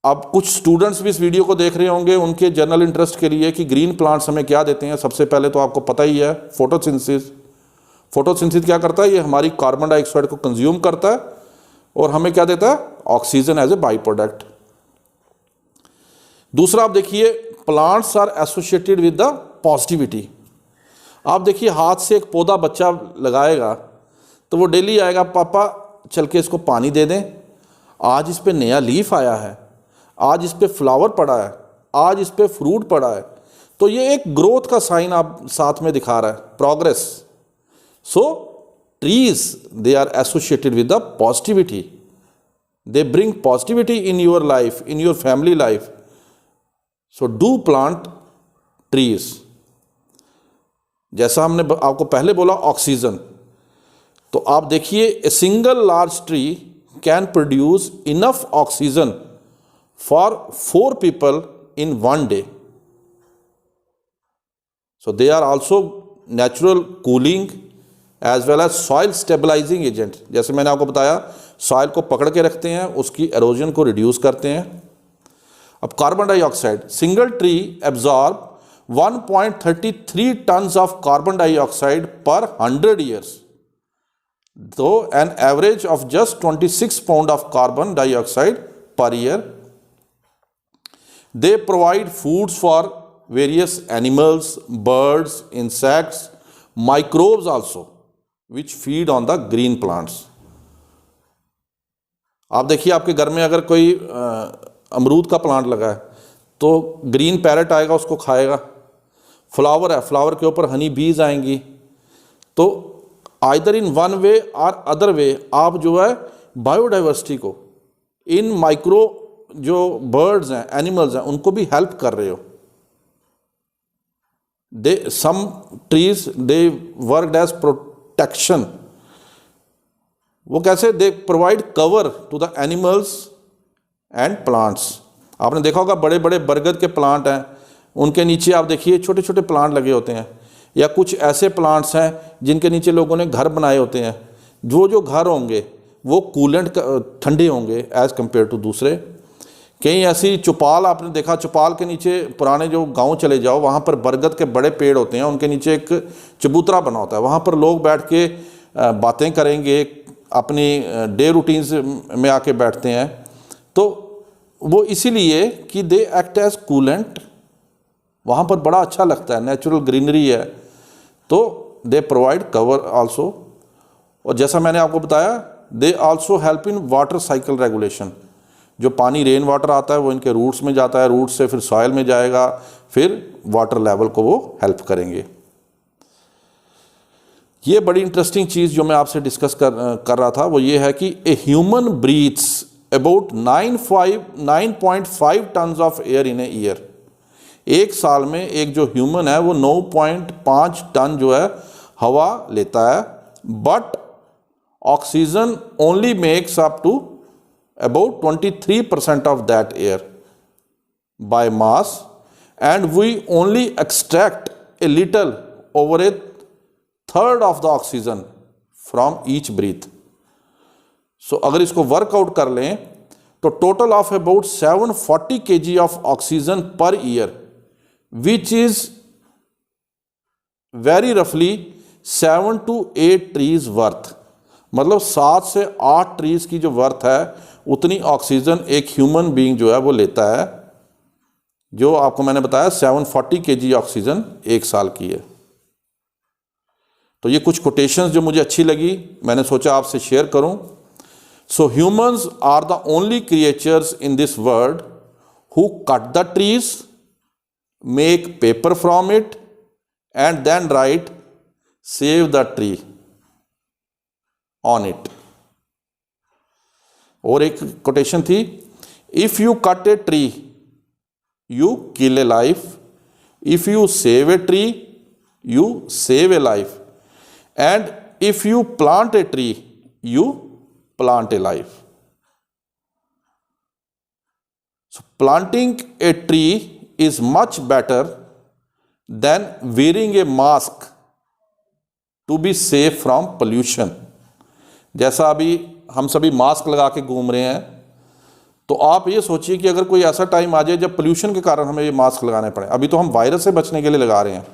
अब कुछ स्टूडेंट्स भी इस वीडियो को देख रहे होंगे, उनके जनरल इंटरेस्ट के लिए कि ग्रीन प्लांट्स हमें क्या देते हैं। सबसे पहले तो आपको पता ही है फोटोसिंथेसिस। फोटोसिंथेसिस क्या करता है? ये हमारी कार्बन डाइऑक्साइड को कंज्यूम करता है और हमें क्या देता है? Oxygen as a by product. दूसरा आप देखिए, plants are associated with the positivity. आप देखिए, हाथ से एक पौधा बच्चा लगाएगा तो वो डेली आएगा, पापा चल के इसको पानी दे दें, आज इस पे नया लीफ आया है, आज इस पे फ्लावर पड़ा है, आज इस पे फ्रूट पड़ा है। तो ये एक ग्रोथ का साइन आप साथ में दिखा रहा है, progress. So trees they are associated with the positivity, they bring positivity in your life, in your family life. So do plant trees. जैसा हमने आपको पहले बोला ऑक्सीजन, तो आप देखिए, a single large tree can produce enough oxygen for 4 people in 1 day. So they are also natural cooling as well as soil stabilizing agent. जैसे मैंने आपको बताया, सॉइल को पकड़ के रखते हैं, उसकी एरोजन को रिड्यूस करते हैं। अब carbon dioxide, single tree absorb 1.33 tons of carbon dioxide per 100 years, though an average of just 26 pound of carbon dioxide per year. They provide foods for various animals, birds, insects, microbes also, which feed on the green plants. आप देखिए, आपके घर में अगर कोई अमरूद का plant लगा है तो ग्रीन पैरेट आएगा, उसको खाएगा। फ्लावर है, फ्लावर के ऊपर हनी बीज आएंगी। तो आइदर इन वन वे और अदर वे आप जो है बायोडाइवर्सिटी को, इन माइक्रो जो बर्ड्स हैं, एनिमल्स हैं, उनको भी हेल्प कर रहे हो। They some trees they worked as protection. वो कैसे? They provide cover to the animals and plants. आपने देखा होगा, बड़े बड़े बरगद के प्लांट हैं, उनके नीचे आप देखिए छोटे छोटे प्लांट लगे होते हैं, या कुछ ऐसे प्लांट्स हैं जिनके नीचे लोगों ने घर बनाए होते हैं। जो घर होंगे वो कूलेंट ठंडे होंगे एज़ कम्पेयर टू दूसरे। कहीं ऐसी चौपाल आपने देखा, चौपाल के नीचे पुराने जो गांव चले जाओ, वहाँ पर बरगद के बड़े पेड़ होते हैं, उनके नीचे एक चबूतरा बना होता है। वहाँ पर लोग बैठ के बातें करेंगे, अपनी डे रूटीन्स में आके बैठते हैं। तो वो इसीलिए कि दे एक्ट एज कूलेंट, वहाँ पर बड़ा अच्छा लगता है, नेचुरल ग्रीनरी है, तो दे प्रोवाइड कवर आल्सो। और जैसा मैंने आपको बताया, they also help in water cycle regulation. जो पानी रेन वाटर आता है वो इनके रूट्स में जाता है, रूट्स से फिर सॉइल में जाएगा, फिर वाटर लेवल को वो हेल्प करेंगे। ये बड़ी इंटरेस्टिंग चीज़ जो मैं आपसे डिस्कस कर रहा था वो ये है कि a human breathes about 9.5 tons of air in a year. एक साल में एक जो ह्यूमन है वो 9.5 टन जो है हवा लेता है, but oxygen only makes up to about 23% of that air by mass, and we only extract a little over a third of the oxygen from each breath. So अगर इसको वर्कआउट कर लें तो total of about 740 kg of oxygen per year, which is very roughly 7 to 8 trees worth। मतलब 7 से 8 trees की जो worth है उतनी ऑक्सीजन एक ह्यूमन बीइंग जो है वो लेता है, जो आपको मैंने बताया 740 kg ऑक्सीजन एक साल की है। तो ये कुछ कोटेशंस जो मुझे अच्छी लगी, मैंने सोचा आपसे शेयर करूं। So humans are the only creatures in this world who cut the trees, make paper from it and then write save the tree on it. और एक कोटेशन थी, if you cut a tree you kill a life, if you save a tree you save a life, and if you plant a tree you plant a life. So planting a tree is much better than wearing A mask to be safe from pollution. जैसा अभी हम सभी mask लगा के घूम रहे हैं, तो आप ये सोचिए कि अगर कोई ऐसा टाइम आ जाए जब पोल्यूशन के कारण हमें ये मास्क लगाने पड़े, अभी तो हम वायरस से बचने के लिए लगा रहे हैं,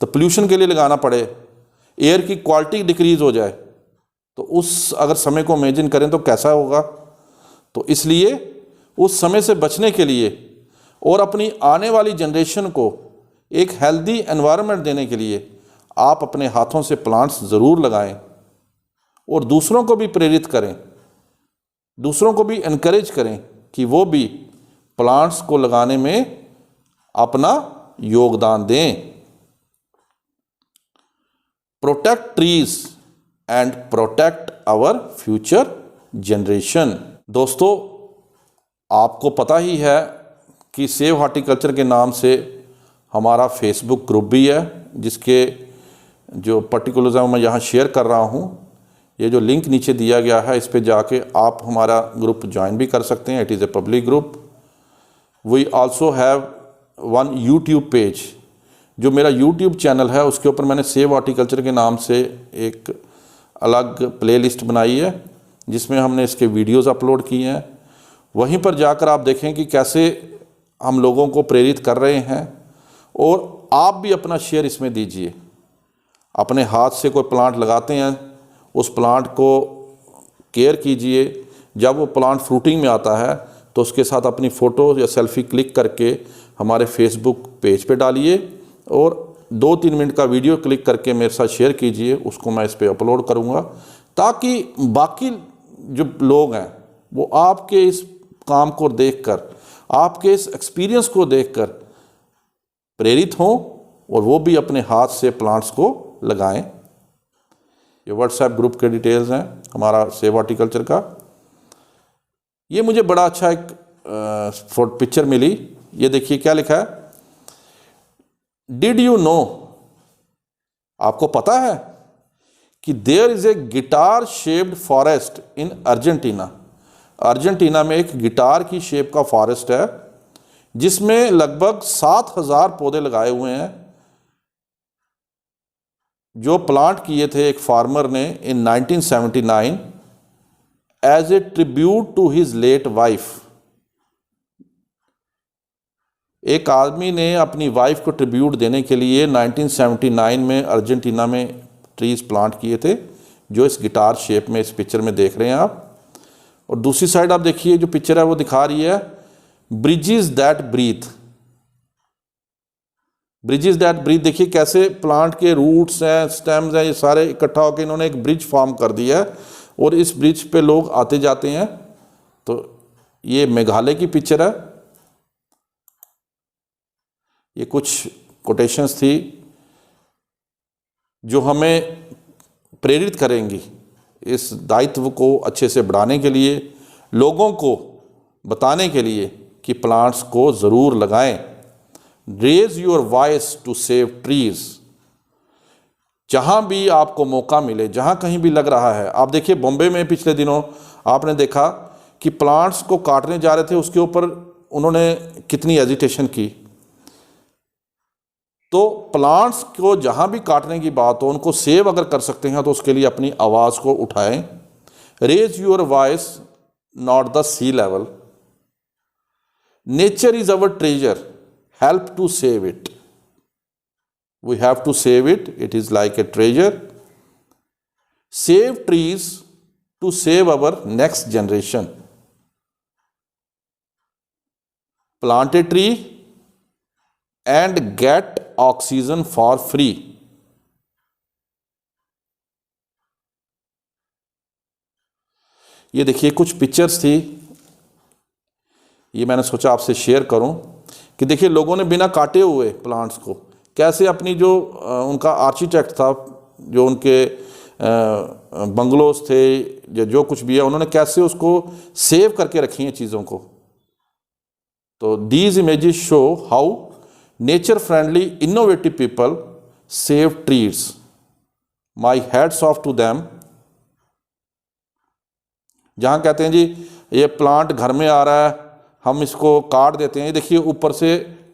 तो पोल्यूशन के लिए लगाना पड़े, एयर की क्वालिटी डिक्रीज हो जाए, तो उस अगर समय को इमेजिन करें तो कैसा होगा। तो इसलिए उस समय से बचने के लिए और अपनी आने वाली जनरेशन को एक हेल्दी एनवायरनमेंट देने के लिए आप अपने हाथों से प्लांट्स ज़रूर लगाएं और दूसरों को भी प्रेरित करें, दूसरों को भी इनकरेज करें कि वो भी प्लांट्स को लगाने में अपना योगदान दें। Protect trees and protect our future generation. दोस्तों, आपको पता ही है कि सेव हॉर्टिकल्चर के नाम से हमारा फेसबुक ग्रुप भी है, जिसके जो पर्टिकुलर्स हैं मैं यहाँ शेयर कर रहा हूँ। ये जो लिंक नीचे दिया गया है, इस पे जाके आप हमारा ग्रुप ज्वाइन भी कर सकते हैं। It is a public group. We also have one YouTube page, जो मेरा यूट्यूब चैनल है उसके ऊपर मैंने सेव हॉर्टिकल्चर के नाम से एक अलग प्लेलिस्ट बनाई है, जिसमें हमने इसके वीडियोस अपलोड किए हैं। वहीं पर जाकर आप देखें कि कैसे हम लोगों को प्रेरित कर रहे हैं, और आप भी अपना शेयर इसमें दीजिए। अपने हाथ से कोई प्लांट लगाते हैं, उस प्लांट को केयर कीजिए। जब वो प्लांट फ्रूटिंग में आता है तो उसके साथ अपनी फ़ोटो या सेल्फी क्लिक करके हमारे फेसबुक पेज पे डालिए, और 2-3 मिनट का वीडियो क्लिक करके मेरे साथ शेयर कीजिए। उसको मैं इस पे अपलोड करूँगा, ताकि बाकी जो लोग हैं वो आपके इस काम को देखकर, आपके इस एक्सपीरियंस को देखकर प्रेरित हों और वो भी अपने हाथ से प्लांट्स को लगाएं। ये व्हाट्सएप ग्रुप के डिटेल्स हैं हमारा सेव हॉर्टिकल्चर का। ये मुझे बड़ा अच्छा एक पिक्चर मिली। ये देखिए क्या लिखा है, डिड यू नो, आपको पता है कि there is a guitar shaped forest in Argentina. Argentina में एक गिटार की शेप का फॉरेस्ट है, जिसमें लगभग 7,000 पौधे लगाए हुए हैं, जो प्लांट किए थे एक फार्मर ने in 1979 as a tribute to his late wife. एक आदमी ने अपनी वाइफ को ट्रिब्यूट देने के लिए 1979 में अर्जेंटीना में ट्रीज प्लांट किए थे, जो इस गिटार शेप में इस पिक्चर में देख रहे हैं आप। और दूसरी साइड आप देखिए, जो पिक्चर है वो दिखा रही है bridges that breathe. Bridges that breathe, देखिए कैसे प्लांट के रूट्स हैं, स्टेम्स हैं, ये सारे इकट्ठा होकर इन्होंने एक ब्रिज फॉर्म कर दिया है, और इस ब्रिज पे लोग आते जाते हैं। तो ये मेघालय की पिक्चर है। ये कुछ कोटेशंस थी जो हमें प्रेरित करेंगी इस दायित्व को अच्छे से बढ़ाने के लिए, लोगों को बताने के लिए कि प्लांट्स को ज़रूर लगाएं। Raise your voice to save trees. जहाँ भी आपको मौका मिले, जहाँ कहीं भी लग रहा है, आप देखिए बॉम्बे में पिछले दिनों आपने देखा कि प्लांट्स को काटने जा रहे थे, उसके ऊपर उन्होंने कितनी एजिटेशन की। तो प्लांट्स को जहाँ भी काटने की बात हो, उनको सेव अगर कर सकते हैं तो उसके लिए अपनी आवाज़ को उठाएं। Raise your voice not the sea level. Nature is our treasure, help to save it. We have to save it. It is like a treasure. Save trees to save our next generation. Plant a tree and get oxygen for free. ये देखिए कुछ pictures थी, ये मैंने सोचा आपसे share करूं कि देखिए लोगों ने बिना काटे हुए प्लांट्स को कैसे अपनी जो उनका आर्किटेक्ट था, जो उनके बंगलोज थे या जो कुछ भी है, उन्होंने कैसे उसको सेव करके रखी हैं चीज़ों को। तो these images show how nature friendly innovative people save trees. My hats off to them. जहाँ कहते हैं जी ये प्लांट घर में आ रहा है, हम इसको काट देते हैं। देखिए ऊपर से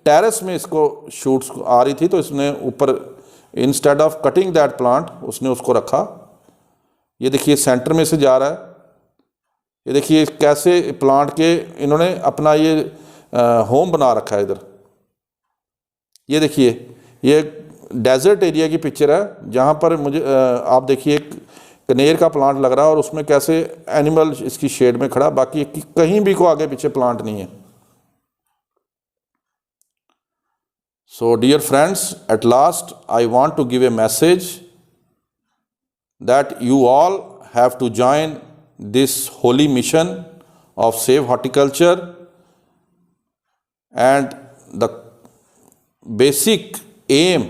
टेरेस में इसको शूट्स आ रही थी, तो इसने ऊपर instead of cutting that plant उसने उसको रखा। ये देखिए सेंटर में से जा रहा है। ये देखिए कैसे प्लांट के इन्होंने अपना ये होम बना रखा है इधर। ये देखिए ये डेजर्ट एरिया की पिक्चर है जहाँ पर मुझे आप देखिए एक कनेर का प्लांट लग रहा है और उसमें कैसे एनिमल इसकी शेड में खड़ा, बाकी कहीं भी को आगे पीछे प्लांट नहीं है। So dear friends, at last I want to give a message that you all have to join this holy mission of Save Horticulture, and the basic aim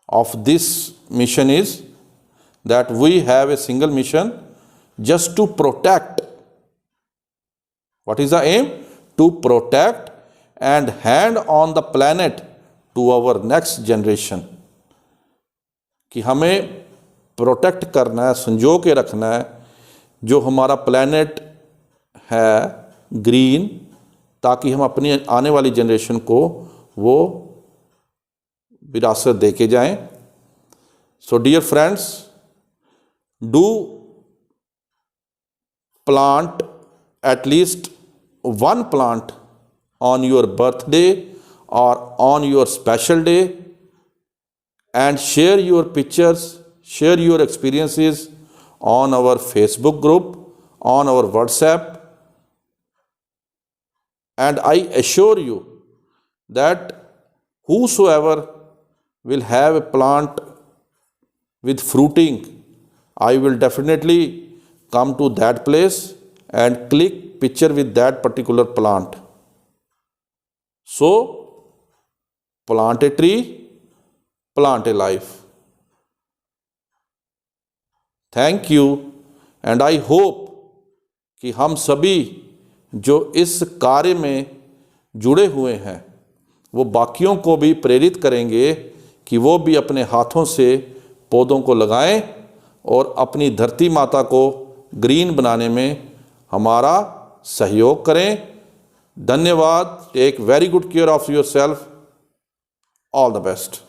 of this mission is that we have a single mission just to protect. What is the aim? To protect and hand on the planet to our next generation. कि हमें protect करना है, संजो के रखना है जो हमारा प्लैनेट है ग्रीन, ताकि हम अपनी आने वाली जनरेशन को वो विरासत दे के जाएं। So dear friends, do plant at least one plant on your birthday or on your special day, and share your pictures, share your experiences on our Facebook group, on our WhatsApp, and I assure you that whosoever will have a plant with fruiting, I will definitely come to that place and click picture with that particular plant. So plant a tree, plant a life. Thank you, and I hope कि हम सभी जो इस कार्य में जुड़े हुए हैं वो बाकियों को भी प्रेरित करेंगे कि वो भी अपने हाथों से पौधों को लगाएं और अपनी धरती माता को ग्रीन बनाने में हमारा सहयोग करें। धन्यवाद। Take very good care of yourself. All the best.